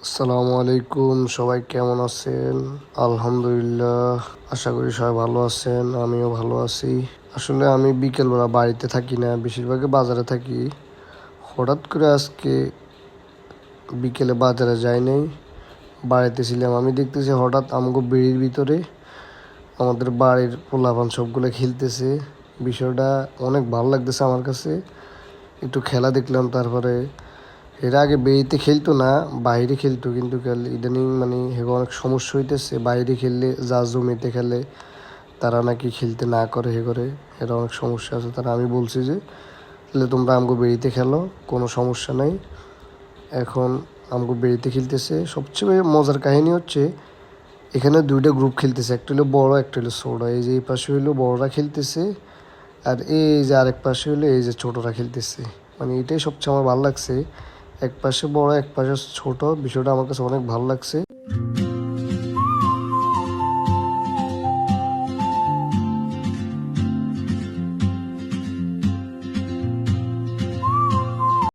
আসসালামু আলাইকুম, সবাই কেমন আছেন? আলহামদুলিল্লাহ, আশা করি সবাই ভালো আছেন। আমিও ভালো আছি। আসলে আমি বিকেলবেলা বাড়িতে থাকি না, বেশিরভাগই বাজারে থাকি। হঠাৎ করে আজকে বিকেলে বাজারে যাই নাই, বাড়িতে ছিলাম। আমি দেখতেছি হঠাৎ আমাকে বেড়ির ভিতরে আমাদের বাড়ির পোলাপান সবগুলো খেলতেছে। বিষয়টা অনেক ভালো লাগতেছে আমার কাছে। একটু খেলা দেখলাম, তারপরে এর আগে বেড়িতে খেলতো না, বাইরে খেলতো, কিন্তু ইদানিং মানে হেগো অনেক সমস্যা হইতেছে। বাইরে খেললে যা জমিতে খেলে তারা নাকি খেলতে না করে, হে করে এরা অনেক সমস্যা আছে। তারা আমি বলছি যে তাহলে তোমরা আমগো বেড়িতে খেলো, কোনো সমস্যা নাই। এখন আমগো বেড়িতে খেলতেছে। সবচেয়ে মজার কাহিনী হচ্ছে এখানে দুইটা গ্রুপ খেলতেছে, একটা হলো বড়, একটা হলো ছোট। এই যে এই পাশে হইলো বড়রা খেলতেছে, আর এই যে আরেক পাশে হলো এই যে ছোটরা খেলতেছে। মানে এটাই সবচেয়ে আমার ভালো লাগছে, এক পাশে বড় এক পাশে ছোট। বিষয়টা আমার কাছে অনেক ভালো লাগছে।